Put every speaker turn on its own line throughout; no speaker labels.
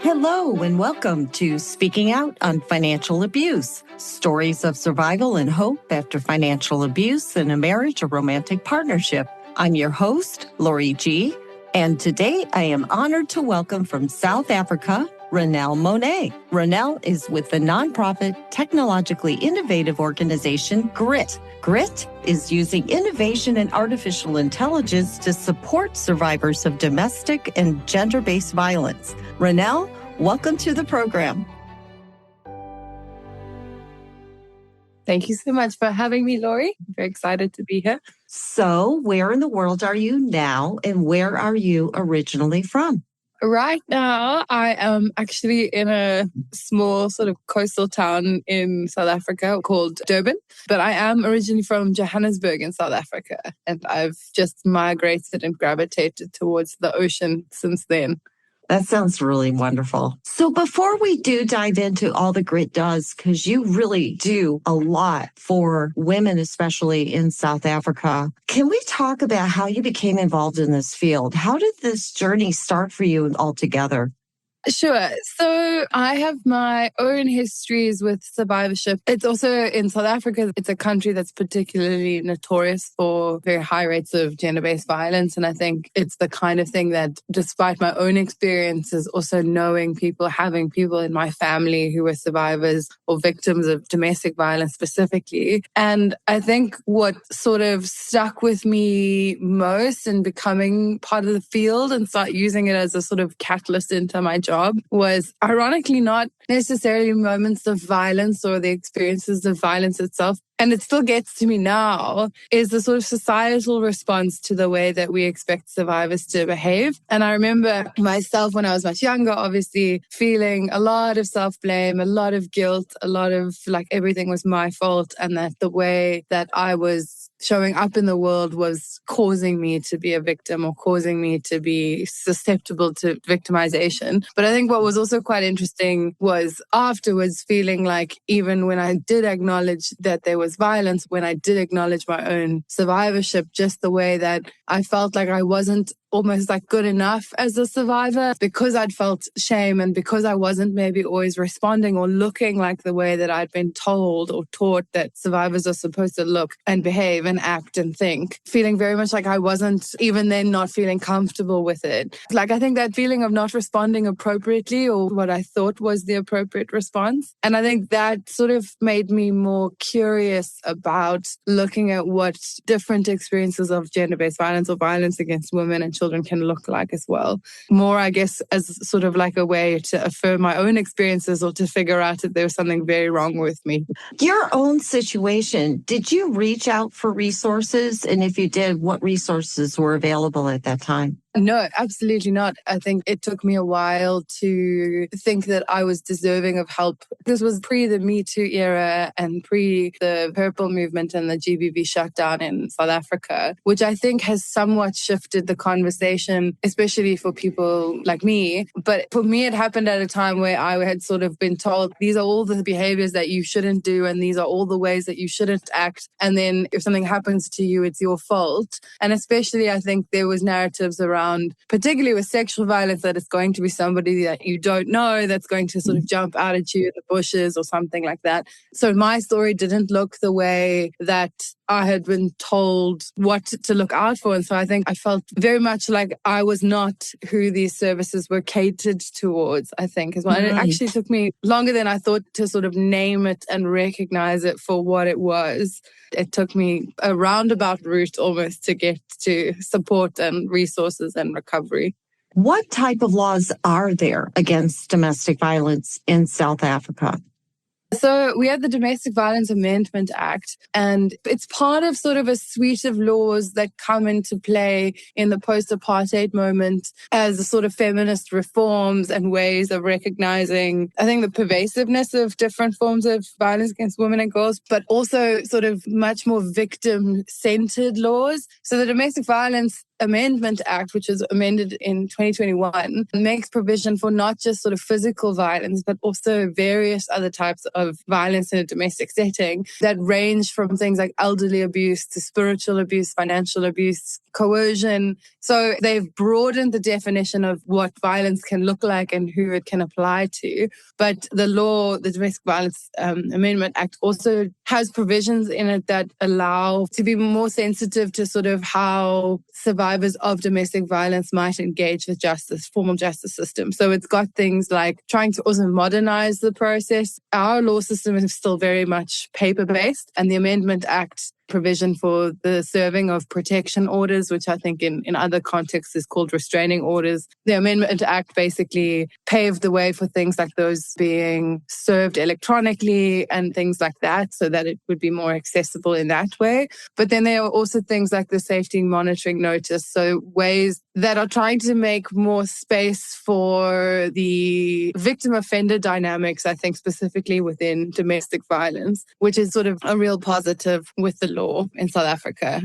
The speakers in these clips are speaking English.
Hello and welcome to Speaking Out on Financial Abuse, stories of survival and hope after financial abuse in a marriage or romantic partnership. I'm your host, Lori G., and today I am honored to welcome from South Africa, Ronel Monet. Ronel is with the nonprofit, technologically innovative organization GRIT. GRIT is using innovation and artificial intelligence to support survivors of domestic and gender-based violence. Ronel, welcome to the program.
Thank you so much for having me, Lori. I'm very excited to be here.
So, where in the world are you now, and where are you originally from?
Right now, I am actually in a small sort of coastal town in South Africa called Durban, but I am originally from Johannesburg in South Africa, and I've just migrated and gravitated towards the ocean since then.
That sounds really wonderful. So before we do dive into all the GRIT does, because you really do a lot for women, especially in South Africa, can we talk about how you became involved in this field? How did this journey start for you altogether?
Sure. So I have my own histories with survivorship. It's also in South Africa. It's a country that's particularly notorious for very high rates of gender-based violence. And I think it's the kind of thing that, despite my own experiences, also knowing people, having people in my family who were survivors or victims of domestic violence specifically. And I think what sort of stuck with me most in becoming part of the field and start using it as a sort of catalyst into my job was ironically not necessarily moments of violence or the experiences of violence itself. And it still gets to me now, is the sort of societal response to the way that we expect survivors to behave. And I remember myself when I was much younger, obviously feeling a lot of self-blame, a lot of guilt, a lot of like everything was my fault, and that the way that I was showing up in the world was causing me to be a victim or causing me to be susceptible to victimization. But I think what was also quite interesting was afterwards feeling like even when I did acknowledge that there was violence, when I did acknowledge my own survivorship, just the way that I felt like I wasn't almost like good enough as a survivor because I'd felt shame and because I wasn't maybe always responding or looking like the way that I'd been told or taught that survivors are supposed to look and behave and act and think, feeling very much like I wasn't even then not feeling comfortable with it. Like I think that feeling of not responding appropriately or what I thought was the appropriate response. And I think that sort of made me more curious about looking at what different experiences of gender-based violence or violence against women and children can look like as well. More, I guess, as sort of like a way to affirm my own experiences or to figure out if there was something very wrong with me.
Your own situation, did you reach out for resources? And if you did, what resources were available at that time?
No, absolutely not. I think it took me a while to think that I was deserving of help. This was pre the Me Too era and pre the Purple movement and the GBV shutdown in South Africa, which I think has somewhat shifted the conversation, especially for people like me. But for me, it happened at a time where I had sort of been told, these are all the behaviors that you shouldn't do and these are all the ways that you shouldn't act. And then if something happens to you, it's your fault. And especially, I think there was narratives around, particularly with sexual violence, that it's going to be somebody that you don't know that's going to sort of jump out at you in the bushes or something like that. So my story didn't look the way that I had been told what to look out for. And so I think I felt very much like I was not who these services were catered towards, I think, as well. And it actually took me longer than I thought to sort of name it and recognize it for what it was. It took me a roundabout route almost to get to support and resources and recovery.
What type of laws are there against domestic violence in South Africa?
So we have the Domestic Violence Amendment Act, and it's part of sort of a suite of laws that come into play in the post-apartheid moment as a sort of feminist reforms and ways of recognizing, I think, the pervasiveness of different forms of violence against women and girls, but also sort of much more victim-centered laws. So the Domestic Violence Amendment Act, which was amended in 2021, makes provision for not just sort of physical violence, but also various other types of violence in a domestic setting that range from things like elderly abuse to spiritual abuse, financial abuse, coercion. So they've broadened the definition of what violence can look like and who it can apply to. But the law, the Domestic Violence Amendment Act, also has provisions in it that allow to be more sensitive to sort of how survivors of domestic violence might engage with justice, formal justice system. So it's got things like trying to also modernize the process. Our law system is still very much paper-based, and the Amendment Act provision for the serving of protection orders, which I think in other contexts is called restraining orders. The Amendment Act basically paved the way for things like those being served electronically and things like that, so that it would be more accessible in that way. But then there are also things like the safety monitoring notice, so ways that are trying to make more space for the victim-offender dynamics, I think specifically within domestic violence, which is sort of a real positive with the law in South Africa.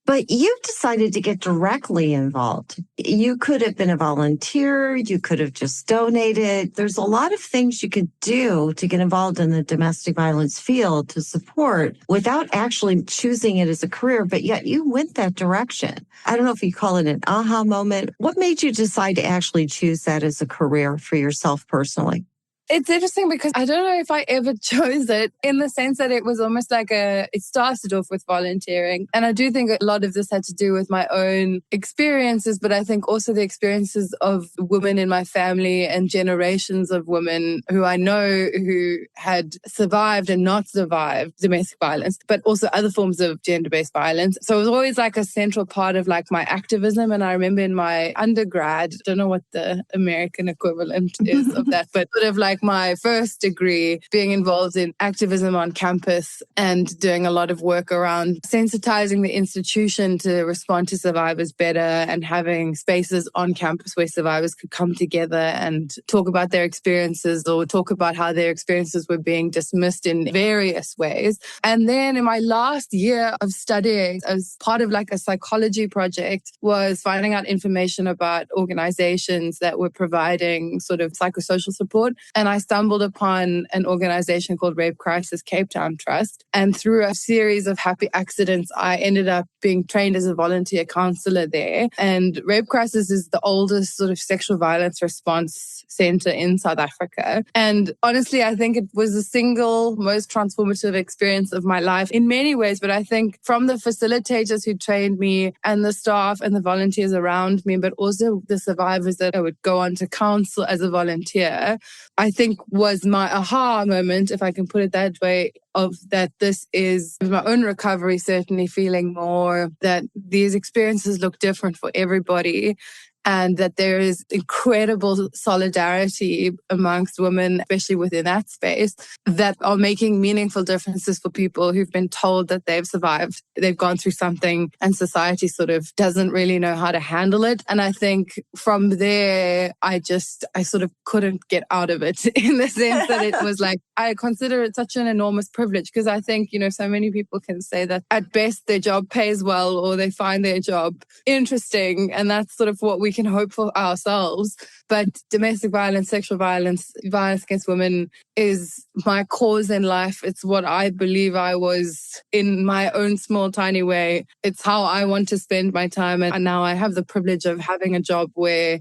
But you decided to get directly involved. You could have been a volunteer. You could have just donated. There's a lot of things you could do to get involved in the domestic violence field to support without actually choosing it as a career, but yet you went that direction. I don't know if you call it an aha moment. What made you decide to actually choose that as a career for yourself personally?
It's interesting because I don't know if I ever chose it, in the sense that it was almost like it started off with volunteering. And I do think a lot of this had to do with my own experiences, but I think also the experiences of women in my family and generations of women who I know who had survived and not survived domestic violence, but also other forms of gender-based violence. So it was always like a central part of like my activism. And I remember in my undergrad, don't know what the American equivalent is of that, but sort of like my first degree, being involved in activism on campus and doing a lot of work around sensitizing the institution to respond to survivors better, and having spaces on campus where survivors could come together and talk about their experiences or talk about how their experiences were being dismissed in various ways. And then in my last year of studying, as part of like a psychology project, was finding out information about organizations that were providing sort of psychosocial support. And I stumbled upon an organization called Rape Crisis Cape Town Trust. And through a series of happy accidents, I ended up being trained as a volunteer counselor there. And Rape Crisis is the oldest sort of sexual violence response center in South Africa. And honestly, I think it was the single most transformative experience of my life in many ways. But I think from the facilitators who trained me and the staff and the volunteers around me, but also the survivors that I would go on to counsel as a volunteer, I think was my aha moment, if I can put it that way, of that this is my own recovery, certainly feeling more that these experiences look different for everybody. And that there is incredible solidarity amongst women, especially within that space, that are making meaningful differences for people who've been told that they've survived, they've gone through something, and society sort of doesn't really know how to handle it. And I think from there, I sort of couldn't get out of it, in the sense that it was like, I consider it such an enormous privilege, because I think, so many people can say that at best their job pays well or they find their job interesting. And that's sort of what we can hope for ourselves. But domestic violence, sexual violence, violence against women is my cause in life. It's what I believe I was in my own small, tiny way. It's how I want to spend my time. And now I have the privilege of having a job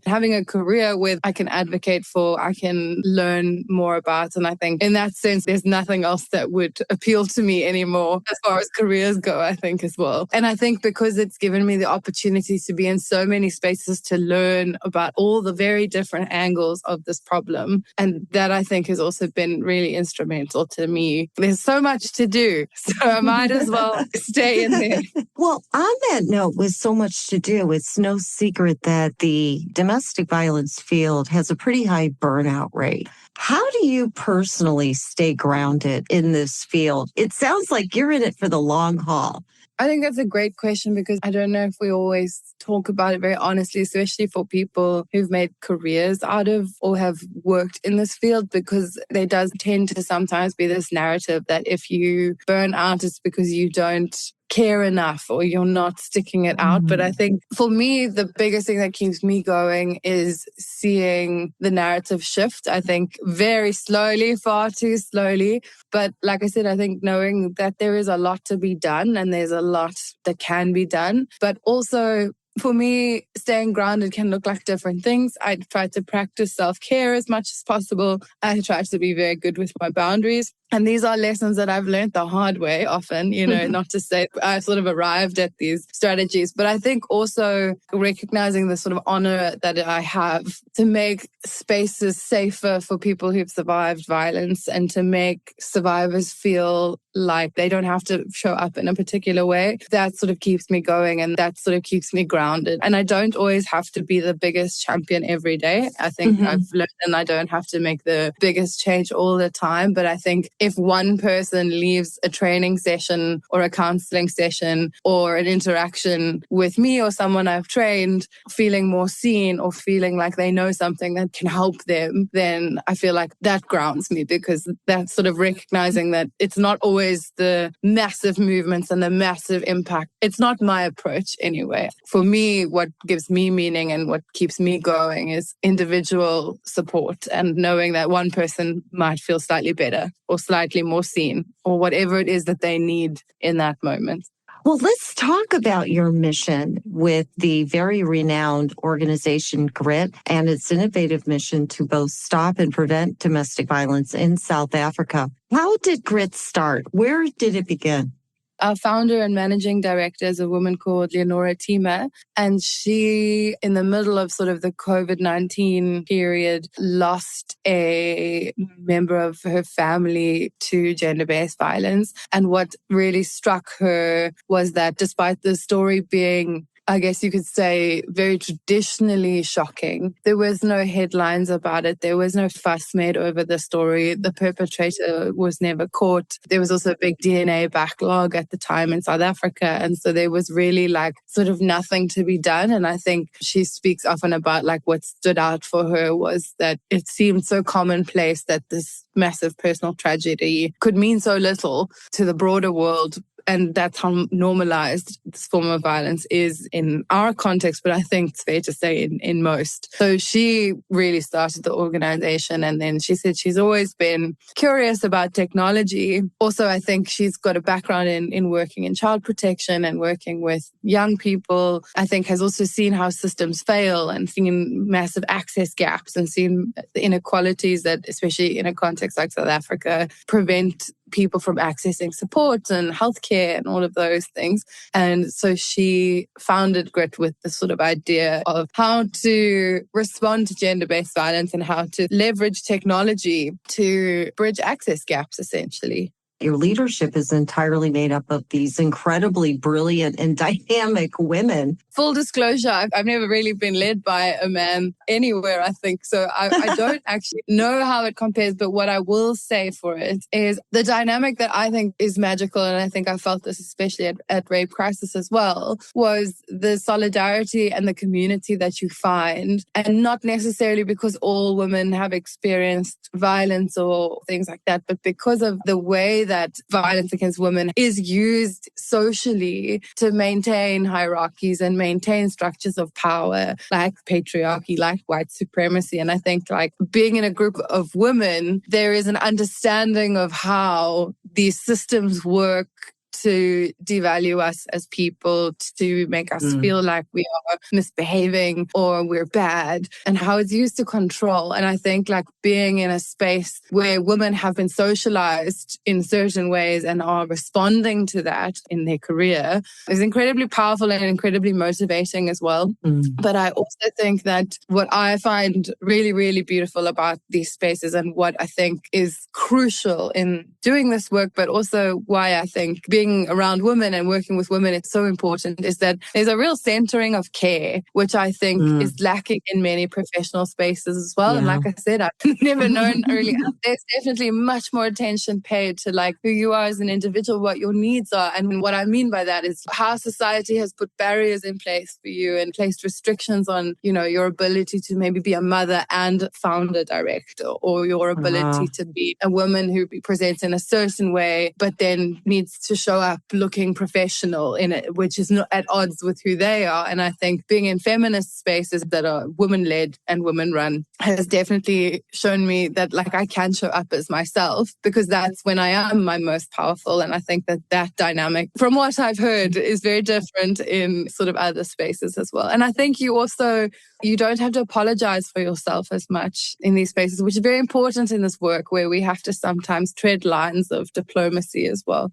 having a career where I can advocate for, I can learn more about. And I think in that sense, there's nothing else that would appeal to me anymore as far as careers go, I think, as well. And I think because it's given me the opportunity to be in so many spaces to learn about all the very different angles of this problem. And that, I think, has also been really instrumental to me. There's so much to do, so I might as well stay in there.
Well, on that note, with so much to do, it's no secret that the domestic violence field has a pretty high burnout rate. How do you personally stay grounded in this field? It sounds like you're in it for the long haul.
I think that's a great question, because I don't know if we always talk about it very honestly, especially for people who've made careers out of or have worked in this field, because there does tend to sometimes be this narrative that if you burn out, it's because you don't care enough or you're not sticking it out. But I think for me, the biggest thing that keeps me going is seeing the narrative shift. I think very slowly, far too slowly. But like I said, I think knowing that there is a lot to be done and there's a lot that can be done, but also for me, staying grounded can look like different things. I try to practice self-care as much as possible. I try to be very good with my boundaries. And these are lessons that I've learned the hard way often, not to say I sort of arrived at these strategies, but I think also recognizing the sort of honor that I have to make spaces safer for people who've survived violence and to make survivors feel like they don't have to show up in a particular way. That sort of keeps me going and that sort of keeps me grounded. And I don't always have to be the biggest champion every day. I think I've learned, and I don't have to make the biggest change all the time. But I think if one person leaves a training session or a counseling session or an interaction with me or someone I've trained feeling more seen or feeling like they know something that can help them, then I feel like that grounds me, because that's sort of recognizing that it's not always the massive movements and the massive impact. It's not my approach anyway. For me, what gives me meaning and what keeps me going is individual support and knowing that one person might feel slightly better or slightly more seen or whatever it is that they need in that moment.
Well, let's talk about your mission with the very renowned organization GRIT and its innovative mission to both stop and prevent domestic violence in South Africa. How did GRIT start? Where did it begin?
Our founder and managing director is a woman called Leonora Tima, and she, in the middle of sort of the COVID-19 period, lost a member of her family to gender-based violence. And what really struck her was that despite the story being, I guess you could say, very traditionally shocking, there was no headlines about it. There was no fuss made over the story. The perpetrator was never caught. There was also a big DNA backlog at the time in South Africa. And so there was really like sort of nothing to be done. And I think she speaks often about like what stood out for her was that it seemed so commonplace that this massive personal tragedy could mean so little to the broader world. And that's how normalized this form of violence is in our context, but I think it's fair to say in most. So she really started the organization, and then she said she's always been curious about technology. Also, I think she's got a background in working in child protection and working with young people. I think has also seen how systems fail and seen massive access gaps and seen the inequalities that, especially in a context like South Africa, prevent people from accessing support and healthcare and all of those things. And so she founded GRIT with the sort of idea of how to respond to gender-based violence and how to leverage technology to bridge access gaps, essentially.
Your leadership is entirely made up of these incredibly brilliant and dynamic women.
Full disclosure, I've never really been led by a man anywhere, I think. So I don't actually know how it compares, but what I will say for it is the dynamic that I think is magical, and I think I felt this especially at Rape Crisis as well, was the solidarity and the community that you find, and not necessarily because all women have experienced violence or things like that, but because of the way that violence against women is used socially to maintain hierarchies and maintain structures of power like patriarchy, like white supremacy. And I think like being in a group of women, there is an understanding of how these systems work to devalue us as people, to make us feel like we are misbehaving or we're bad, and how it's used to control. And I think like being in a space where women have been socialized in certain ways and are responding to that in their career is incredibly powerful and incredibly motivating as well. But I also think that what I find really, really beautiful about these spaces and what I think is crucial in doing this work, but also why I think being around women and working with women is so important, is that there's a real centering of care, which I think is lacking in many professional spaces as well. Yeah. And like I said, I've never known earlier. There's definitely much more attention paid to like who you are as an individual, what your needs are. And what I mean by that is how society has put barriers in place for you and placed restrictions on, your ability to maybe be a mother and founder director, or your ability to be a woman who presents in a certain way, but then needs to show up looking professional in it, which is not at odds with who they are. And I think being in feminist spaces that are women-led and women-run has definitely shown me that like I can show up as myself, because that's when I am my most powerful. And I think that dynamic, from what I've heard, is very different in sort of other spaces as well. And I think you don't have to apologize for yourself as much in these spaces, which is very important in this work where we have to sometimes tread lines of diplomacy as well.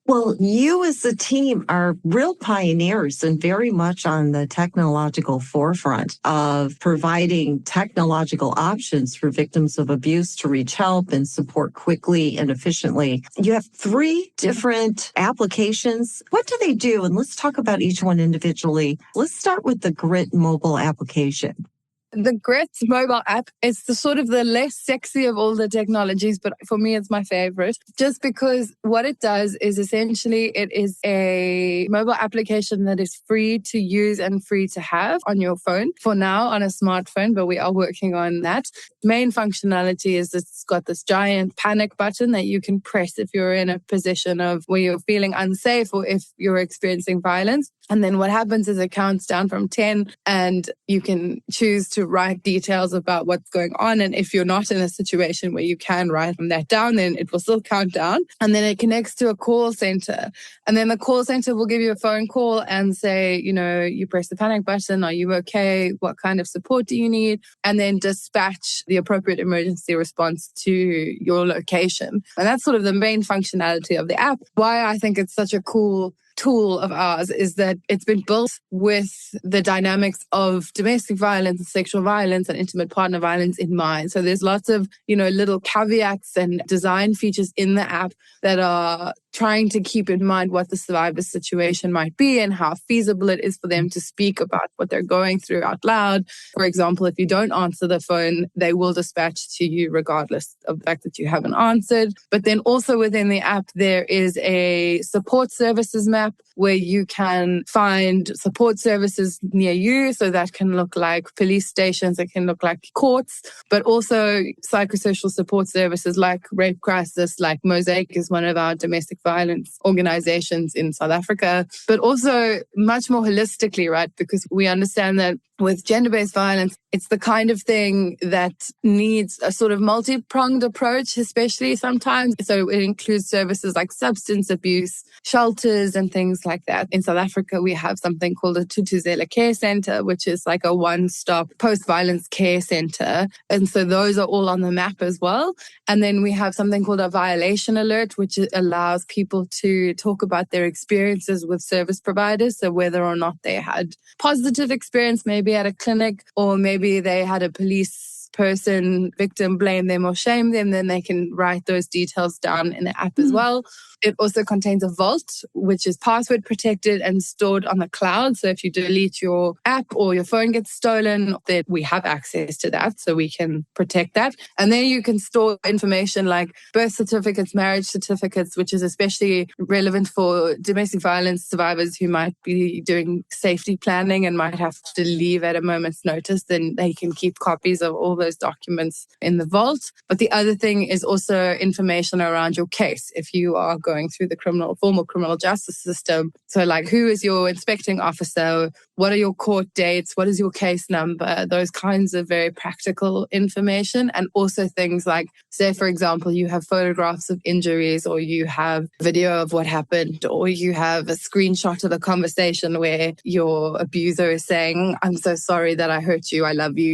Well, you as a team are real pioneers and very much on the technological forefront of providing technological options for victims of abuse to reach help and support quickly and efficiently. You have 3 different applications. What do they do? And let's talk about each one individually. Let's start with the GRIT mobile application.
The GRIT mobile app is the less sexy of all the technologies, but for me, it's my favorite. Just because what it does is essentially it is a mobile application that is free to use and free to have on your phone. For now, on a smartphone, but we are working on that. Main functionality is it's got this giant panic button that you can press if you're in a position of where you're feeling unsafe or if you're experiencing violence. And then what happens is it counts down from 10 and you can choose to write details about what's going on. And if you're not in a situation where you can write that down, then it will still count down. And then it connects to a call center. And then the call center will give you a phone call and say, you press the panic button. Are you okay? What kind of support do you need? And then dispatch the appropriate emergency response to your location. And that's sort of the main functionality of the app. Why I think it's such a cool tool of ours is that it's been built with the dynamics of domestic violence, sexual violence, and intimate partner violence in mind. So there's lots of, little caveats and design features in the app that are trying to keep in mind what the survivor's situation might be and how feasible it is for them to speak about what they're going through out loud. For example, if you don't answer the phone, they will dispatch to you regardless of the fact that you haven't answered. But then also within the app, there is a support services map where you can find support services near you. So that can look like police stations, it can look like courts, but also psychosocial support services like Rape Crisis, like Mosaic is one of our domestic violence organizations in South Africa, but also much more holistically, right? Because we understand that with gender-based violence, it's the kind of thing that needs a sort of multi-pronged approach, especially sometimes. So it includes services like substance abuse, shelters, and things like that. In South Africa, we have something called a Tutuzela Care Center, which is like a one-stop post-violence care center. And so those are all on the map as well. And then we have something called a violation alert, which allows people to talk about their experiences with service providers. So whether or not they had positive experience, maybe at a clinic, or maybe they had a police person, victim, blame them or shame them, then they can write those details down in the app as well. It also contains a vault, which is password protected and stored on the cloud. So if you delete your app or your phone gets stolen, then we have access to that, so we can protect that. And then you can store information like birth certificates, marriage certificates, which is especially relevant for domestic violence survivors who might be doing safety planning and might have to leave at a moment's notice. Then they can keep copies of all those documents in the vault. But the other thing is also information around your case. If you are going through the formal criminal justice system. So like, who is your inspecting officer? What are your court dates? What is your case number? Those kinds of very practical information. And also things like, say, for example, you have photographs of injuries, or you have video of what happened, or you have a screenshot of a conversation where your abuser is saying, I'm so sorry that I hurt you. I love you.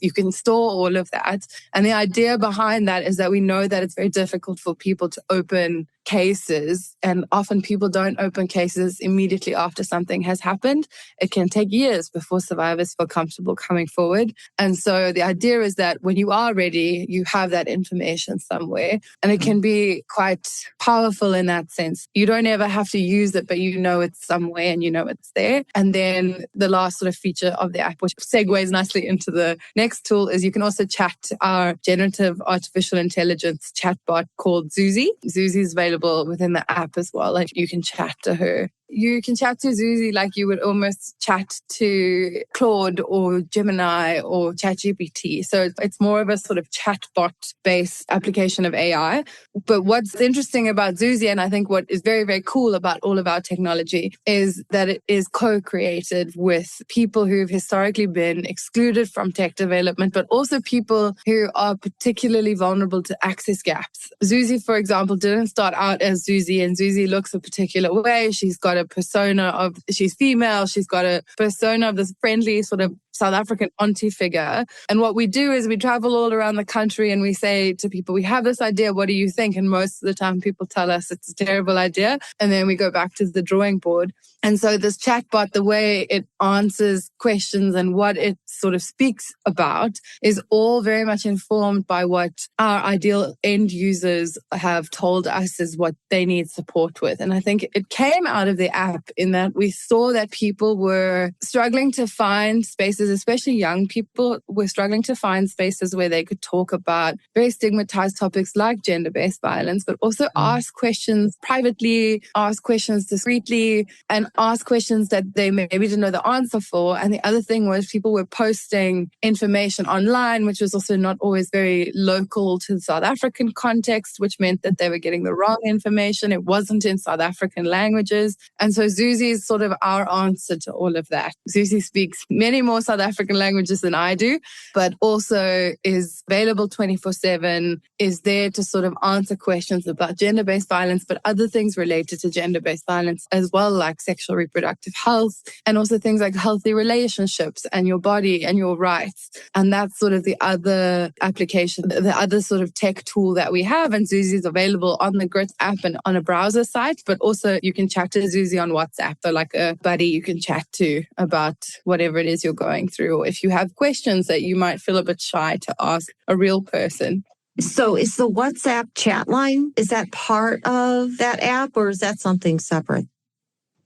You can store all of that. And the idea behind that is that we know that it's very difficult for people to open cases, and often people don't open cases immediately after something has happened. It can take years before survivors feel comfortable coming forward. And so the idea is that when you are ready, you have that information somewhere, and it can be quite powerful in that sense. You don't ever have to use it, but you know it's somewhere and you know it's there. And then the last sort of feature of the app, which segues nicely into the next tool, is you can also chat to our generative artificial intelligence chatbot called ZUZI. ZUZI is available within the app as well. Like, you can chat to her you can chat to ZUZI like you would almost chat to Claude or Gemini or ChatGPT. So it's more of a sort of chatbot-based application of AI. But what's interesting about ZUZI, and I think what is very, very cool about all of our technology, is that it is co-created with people who've historically been excluded from tech development, but also people who are particularly vulnerable to access gaps. ZUZI, for example, didn't start out as ZUZI, and ZUZI looks a particular way. She's got a persona of, she's female, she's got a persona of this friendly sort of South African auntie figure. And what we do is we travel all around the country and we say to people, we have this idea, what do you think? And most of the time people tell us it's a terrible idea. And then we go back to the drawing board. And so this chatbot, the way it answers questions and what it sort of speaks about is all very much informed by what our ideal end users have told us is what they need support with. And I think it came out of the app in that we saw that people were struggling to find spaces, especially young people were struggling to find spaces where they could talk about very stigmatized topics like gender-based violence, but also ask questions privately, ask questions discreetly, and ask questions that they maybe didn't know the answer for. And the other thing was people were posting information online, which was also not always very local to the South African context, which meant that they were getting the wrong information. It wasn't in South African languages. And so ZUZI is sort of our answer to all of that. ZUZI speaks many more South African languages than I do, but also is available 24/7, is there to sort of answer questions about gender-based violence, but other things related to gender-based violence as well, like sexual reproductive health, and also things like healthy relationships and your body and your rights. And that's sort of the other application, the other sort of tech tool that we have. And ZUZI is available on the Grit app and on a browser site, but also you can chat to ZUZI on WhatsApp. So like a buddy you can chat to about whatever it is you're going through, or if you have questions that you might feel a bit shy to ask a real person.
So is the WhatsApp chat line, is that part of that app or is that something separate?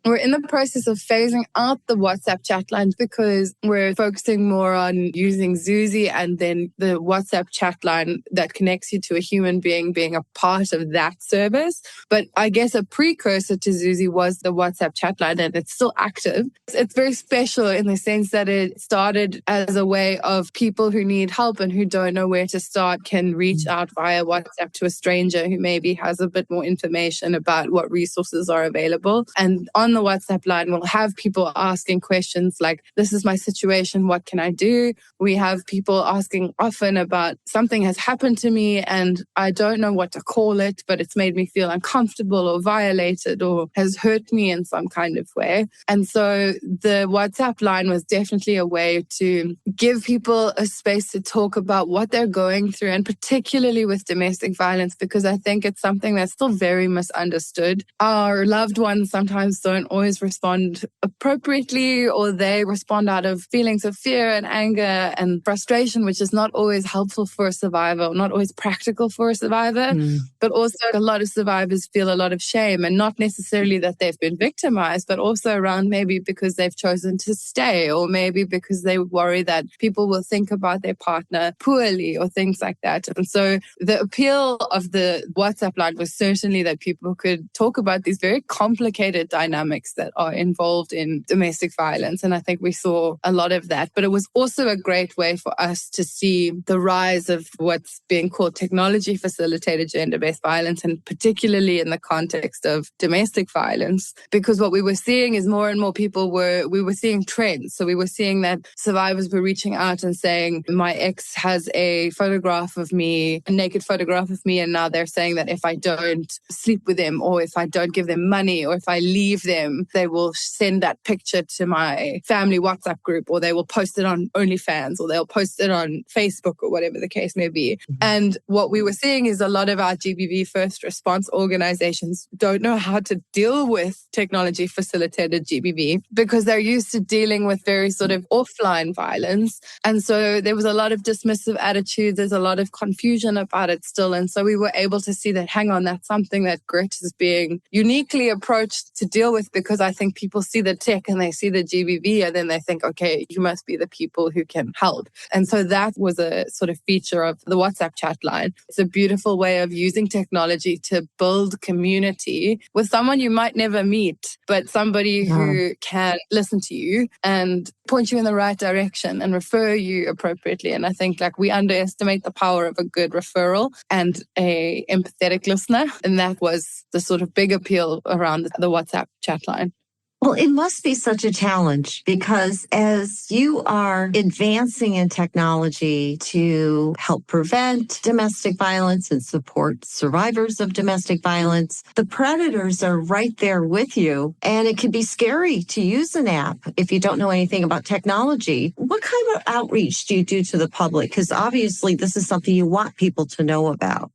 We're in the process of phasing out the WhatsApp chat lines because we're focusing more on using ZUZI and then the WhatsApp chat line that connects you to a human being a part of that service. But I guess a precursor to ZUZI was the WhatsApp chat line, and it's still active. It's very special in the sense that it started as a way of people who need help and who don't know where to start can reach out via WhatsApp to a stranger who maybe has a bit more information about what resources are available. And on the WhatsApp line, we'll have people asking questions like, this is my situation, what can I do? We have people asking often about something has happened to me and I don't know what to call it, but it's made me feel uncomfortable or violated or has hurt me in some kind of way. And so the WhatsApp line was definitely a way to give people a space to talk about what they're going through, and particularly with domestic violence, because I think it's something that's still very misunderstood. Our loved ones sometimes don't always respond appropriately, or they respond out of feelings of fear and anger and frustration, which is not always helpful for a survivor, not always practical for a survivor. But also a lot of survivors feel a lot of shame, and not necessarily that they've been victimized, but also around maybe because they've chosen to stay, or maybe because they worry that people will think about their partner poorly or things like that. And so the appeal of the WhatsApp line was certainly that people could talk about these very complicated dynamics that are involved in domestic violence. And I think we saw a lot of that. But it was also a great way for us to see the rise of what's being called technology-facilitated gender-based violence, and particularly in the context of domestic violence. Because what we were seeing is more and more people we were seeing trends. So we were seeing that survivors were reaching out and saying, my ex has a photograph of me, a naked photograph of me, and now they're saying that if I don't sleep with them, or if I don't give them money, or if I leave them, they will send that picture to my family WhatsApp group, or they will post it on OnlyFans, or they'll post it on Facebook, or whatever the case may be. And what we were seeing is a lot of our GBV first response organizations don't know how to deal with technology facilitated GBV because they're used to dealing with very sort of offline violence. And so there was a lot of dismissive attitude. There's a lot of confusion about it still. And so we were able to see that, hang on, that's something that Grit is being uniquely approached to deal with with, because I think people see the tech and they see the GBV and then they think, okay, you must be the people who can help. And so that was a sort of feature of the WhatsApp chat line. It's a beautiful way of using technology to build community with someone you might never meet, but somebody who can listen to you and point you in the right direction and refer you appropriately. And I think like we underestimate the power of a good referral and a empathetic listener. And that was the sort of big appeal around the WhatsApp chat line.
Well, it must be such a challenge because as you are advancing in technology to help prevent domestic violence and support survivors of domestic violence, the predators are right there with you. And it can be scary to use an app if you don't know anything about technology. What kind of outreach do you do to the public? Because obviously this is something you want people to know about.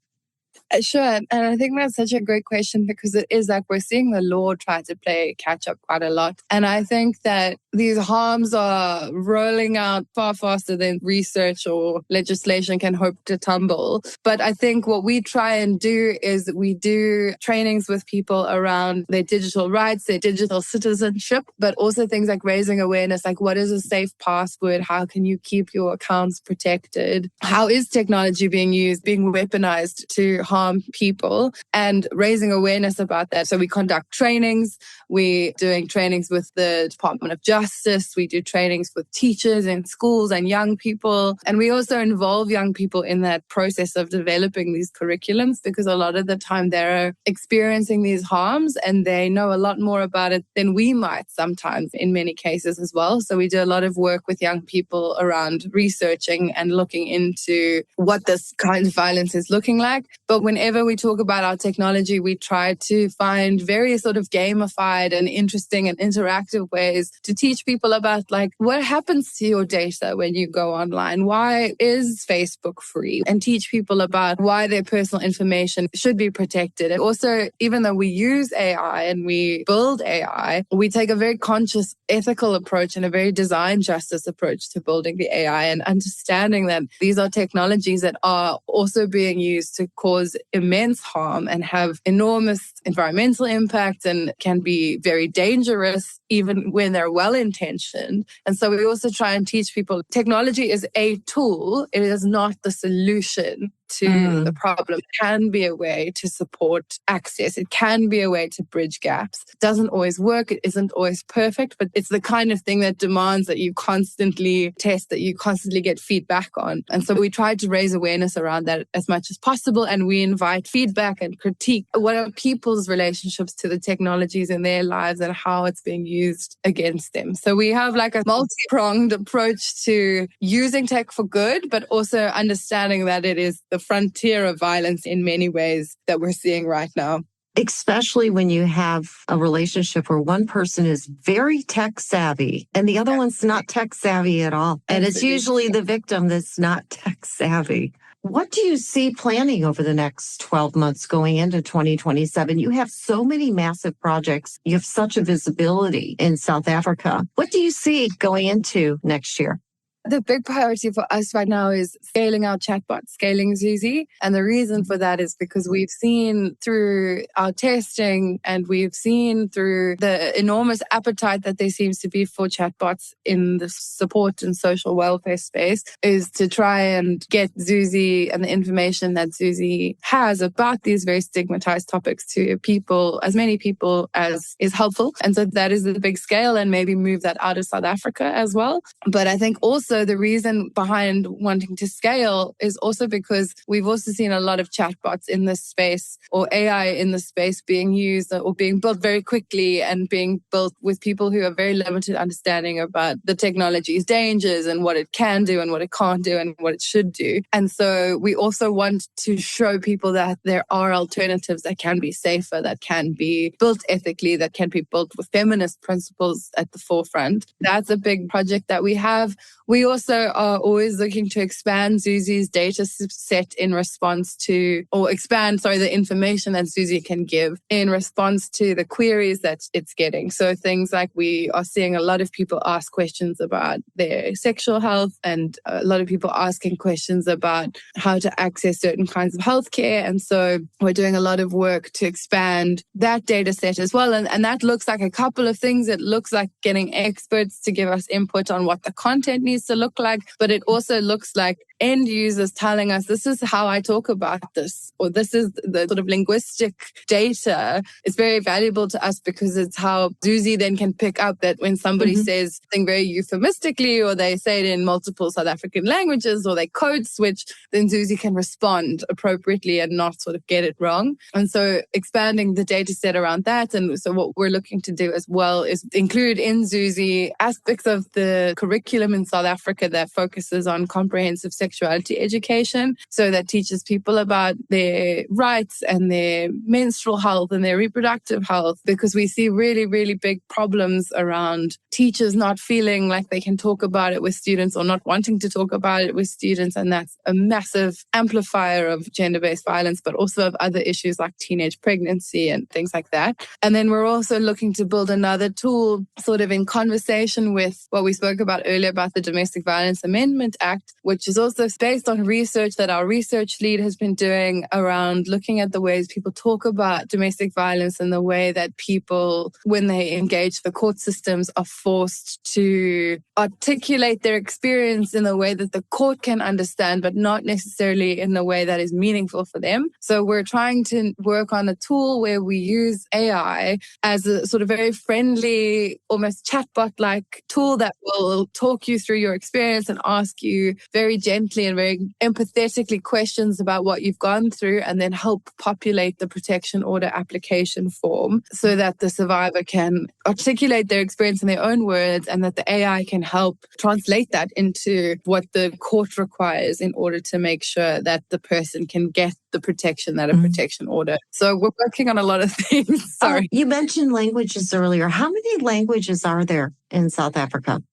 Sure. And I think that's such a great question because it is like we're seeing the law try to play catch up quite a lot. And I think that these harms are rolling out far faster than research or legislation can hope to tumble. But I think what we try and do is we do trainings with people around their digital rights, their digital citizenship, but also things like raising awareness, like what is a safe password? How can you keep your accounts protected? How is technology being used, being weaponized to harm people, and raising awareness about that. So we conduct trainings. We're doing trainings with the Department of Justice. We do trainings with teachers in schools and young people. And we also involve young people in that process of developing these curriculums because a lot of the time they're experiencing these harms and they know a lot more about it than we might sometimes in many cases as well. So we do a lot of work with young people around researching and looking into what this kind of violence is looking like. But whenever we talk about our technology, we try to find very sort of gamified and interesting and interactive ways to teach people about like what happens to your data when you go online. Why is Facebook free? And teach people about why their personal information should be protected. And also, even though we use AI and we build AI, we take a very conscious ethical approach and a very design justice approach to building the AI and understanding that these are technologies that are also being used to cause immense harm and have enormous environmental impact and can be very dangerous even when they're well-intentioned. And so we also try and teach people technology is a tool. It is not the solution to the problem. It can be a way to support access. It can be a way to bridge gaps. It doesn't always work. It isn't always perfect, but it's the kind of thing that demands that you constantly test, that you constantly get feedback on. And so we try to raise awareness around that as much as possible. And we invite feedback and critique. What are people's relationships to the technologies in their lives and how it's being used against them? So we have like a multi-pronged approach to using tech for good, but also understanding that it is the frontier of violence in many ways that we're seeing right now.
Especially when you have a relationship where one person is very tech savvy and the other one's not tech savvy at all. And it's usually the victim that's not tech savvy. What do you see planning over the next 12 months going into 2027? You have so many massive projects. You have such a visibility in South Africa. What do you see going into next year?
The big priority for us right now is scaling our chatbot, scaling ZUZI. And the reason for that is because we've seen through our testing and we've seen through the enormous appetite that there seems to be for chatbots in the support and social welfare space is to try and get ZUZI and the information that ZUZI has about these very stigmatized topics to people, as many people as is helpful. And so that is the big scale and maybe move that out of South Africa as well. But I think also the reason behind wanting to scale is also because we've also seen a lot of chatbots in this space or AI in this space being used or being built very quickly and being built with people who have very limited understanding about the technology's dangers and what it can do and what it can't do and what it should do. And so we also want to show people that there are alternatives that can be safer, that can be built ethically, that can be built with feminist principles at the forefront. That's a big project that we have. We We also are always looking to expand ZUZI's data set in response to, or expand, the information that ZUZI can give in response to the queries that it's getting. So things like we are seeing a lot of people ask questions about their sexual health, and a lot of people asking questions about how to access certain kinds of healthcare. And so we're doing a lot of work to expand that data set as well. And that looks like a couple of things. It looks like getting experts to give us input on what the content needs to look like, but it also looks like end users telling us, this is how I talk about this, or this is the sort of linguistic data. It's very valuable to us because it's how ZUZI then can pick up that when somebody says something very euphemistically, or they say it in multiple South African languages, or they code switch, then ZUZI can respond appropriately and not sort of get it wrong. And so expanding the data set around that. And so what we're looking to do as well is include in ZUZI aspects of the curriculum in South Africa that focuses on comprehensive sexuality education. So that teaches people about their rights and their menstrual health and their reproductive health, because we see really, really big problems around teachers not feeling like they can talk about it with students, or not wanting to talk about it with students. And that's a massive amplifier of gender-based violence, but also of other issues like teenage pregnancy and things like that. And then we're also looking to build another tool sort of in conversation with what we spoke about earlier about the Domestic Violence Amendment Act, which is also based on research that our research lead has been doing around looking at the ways people talk about domestic violence, and the way that people, when they engage the court systems, are forced to articulate their experience in a way that the court can understand, but not necessarily in a way that is meaningful for them. So we're trying to work on a tool where we use AI as a sort of very friendly, almost chatbot-like tool that will talk you through your experience and ask you very gently and very empathetically questions about what you've gone through, and then help populate the protection order application form so that the survivor can articulate their experience in their own words, and that the AI can help translate that into what the court requires in order to make sure that the person can get the protection that a protection order. So we're working on a lot of things. Sorry.
You mentioned languages earlier. How many languages are there in South Africa?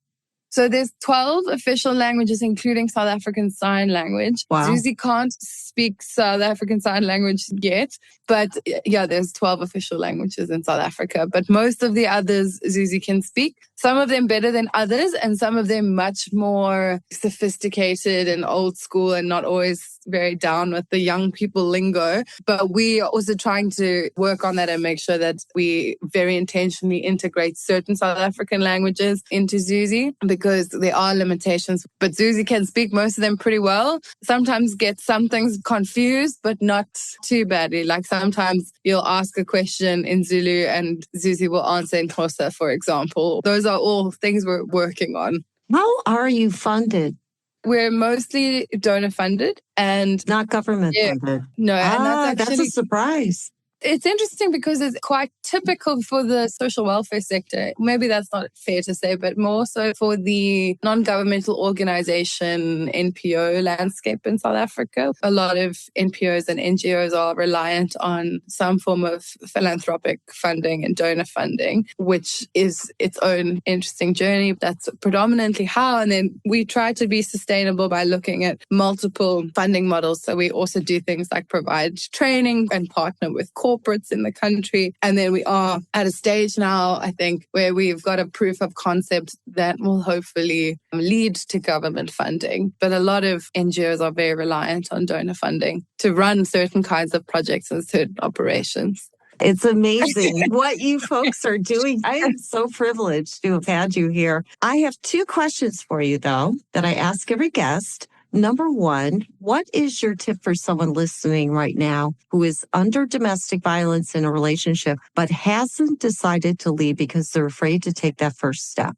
So there's 12 official languages, including South African Sign Language.
Wow.
ZUZI can't speak South African Sign Language yet, but yeah, there's 12 official languages in South Africa. But most of the others ZUZI can speak, some of them better than others, and some of them much more sophisticated and old school and not always very down with the young people lingo. But we are also trying to work on that and make sure that we very intentionally integrate certain South African languages into ZUZI, because there are limitations. But ZUZI can speak most of them pretty well. Sometimes get some things confused, but not too badly. Like sometimes you'll ask a question in Zulu and ZUZI will answer in Xhosa, for example. Those are all things we're working on.
How are you funded?
We're mostly donor funded and
not government funded.
No, and
that's a surprise.
It's interesting because it's quite typical for the social welfare sector. Maybe that's not fair to say, but more so for the non-governmental organization NPO landscape in South Africa. A lot of NPOs and NGOs are reliant on some form of philanthropic funding and donor funding, which is its own interesting journey. That's predominantly how. And then we try to be sustainable by looking at multiple funding models. So we also do things like provide training and partner with corporates in the country. And then we are at a stage now, I think, where we've got a proof of concept that will hopefully lead to government funding. But a lot of NGOs are very reliant on donor funding to run certain kinds of projects and certain operations.
It's amazing what you folks are doing. I am so privileged to have had you here. I have two questions for you, though, that I ask every guest. Number one, what is your tip for someone listening right now who is under domestic violence in a relationship but hasn't decided to leave because they're afraid to take that first step?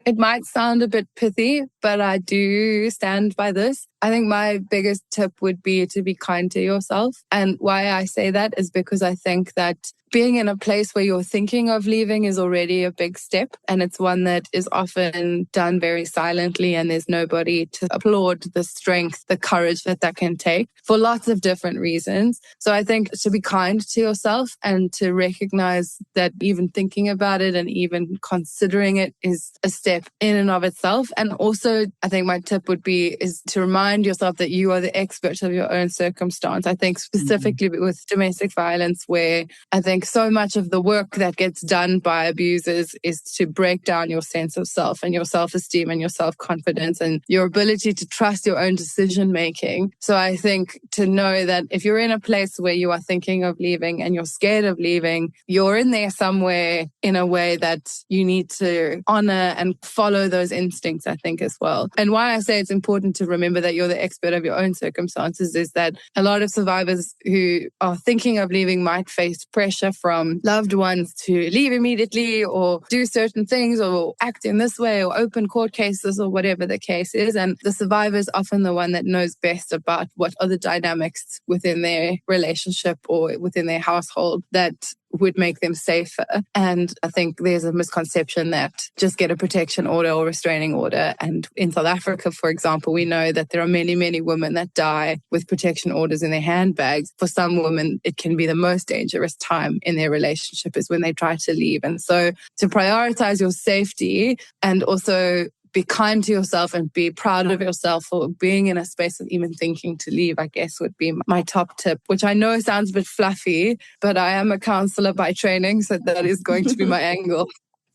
It might sound a bit pithy, but I do stand by this. I think my biggest tip would be to be kind to yourself. And why I say that is because I think that being in a place where you're thinking of leaving is already a big step. And it's one that is often done very silently. And there's nobody to applaud the strength, the courage that can take for lots of different reasons. So I think to be kind to yourself and to recognize that even thinking about it and even considering it is a step in and of itself. And also, I think my tip would be is to remind yourself that you are the expert of your own circumstance. I think specifically with domestic violence, where I think so much of the work that gets done by abusers is to break down your sense of self and your self-esteem and your self-confidence and your ability to trust your own decision-making. So I think to know that if you're in a place where you are thinking of leaving and you're scared of leaving, you're in there somewhere in a way that you need to honor and follow those instincts, I think, as well. And why I say it's important to remember that you're the expert of your own circumstances is that a lot of survivors who are thinking of leaving might face pressure from loved ones to leave immediately or do certain things or act in this way or open court cases or whatever the case is. And the survivor is often the one that knows best about what are the dynamics within their relationship or within their household that would make them safer. And I think there's a misconception that just get a protection order or restraining order. And in South Africa, for example, we know that there are many, many women that die with protection orders in their handbags. For some women, it can be the most dangerous time in their relationship is when they try to leave. And so to prioritize your safety and also be kind to yourself and be proud of yourself for being in a space of even thinking to leave, I guess would be my top tip, which I know sounds a bit fluffy, but I am a counselor by training, so that is going to be my angle.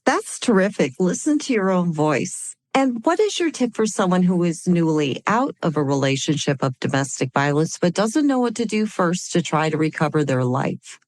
That's terrific. Listen to your own voice. And what is your tip for someone who is newly out of a relationship of domestic violence, but doesn't know what to do first to try to recover their life?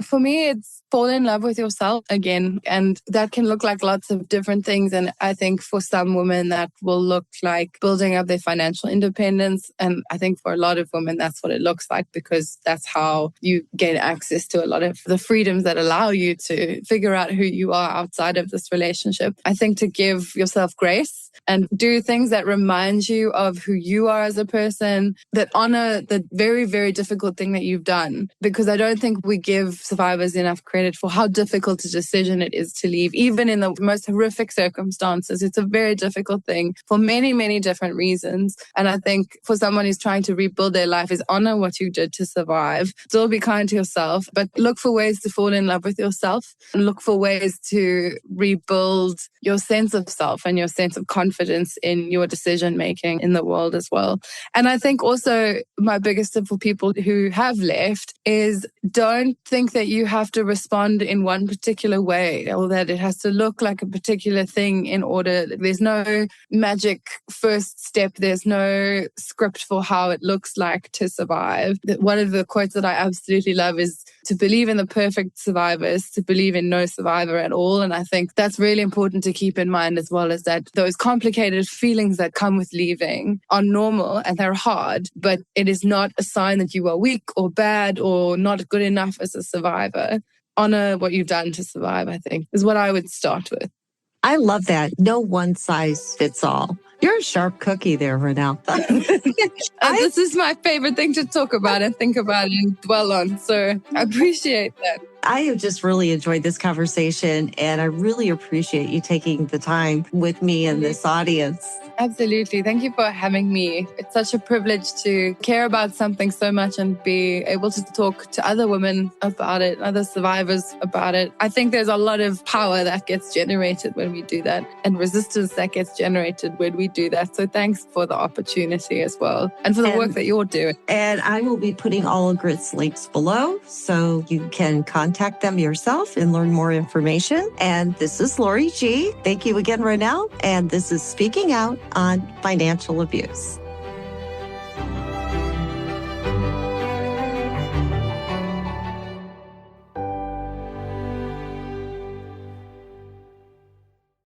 For me, it's fall in love with yourself again. And that can look like lots of different things. And I think for some women, that will look like building up their financial independence. And I think for a lot of women, that's what it looks like, because that's how you gain access to a lot of the freedoms that allow you to figure out who you are outside of this relationship. I think to give yourself grace and do things that remind you of who you are as a person, that honor the very, very difficult thing that you've done. Because I don't think we give survivors enough credit for how difficult a decision it is to leave, even in the most horrific circumstances. It's a very difficult thing for many, many different reasons. And I think for someone who's trying to rebuild their life is honor what you did to survive. Still be kind to yourself, but look for ways to fall in love with yourself and look for ways to rebuild your sense of self and your sense of confidence in your decision making in the world as well. And I think also my biggest tip for people who have left is don't think that you have to respond in one particular way or that it has to look like a particular thing in order. There's no magic first step. There's no script for how it looks like to survive. One of the quotes that I absolutely love is to believe in the perfect survivors, to believe in no survivor at all. And I think that's really important to keep in mind, as well as that those complicated feelings that come with leaving are normal and they're hard, but it is not a sign that you are weak or bad or not good enough as a survivor. Honor what you've done to survive, I think, is what I would start with.
I love that. No one size fits all. You're a sharp cookie there, Ronel.
This is my favorite thing to talk about and think about and dwell on. So I appreciate that.
I have just really enjoyed this conversation, and I really appreciate you taking the time with me and this audience.
Absolutely. Thank you for having me. It's such a privilege to care about something so much and be able to talk to other women about it, other survivors about it. I think there's a lot of power that gets generated when we do that and resistance that gets generated when we do that. So thanks for the opportunity as well and for the work that you're doing.
And I will be putting all of Grit's links below so you can contact them yourself and learn more information. And this is Lori G. Thank you again, Ronel. And this is Speaking Out on Financial Abuse.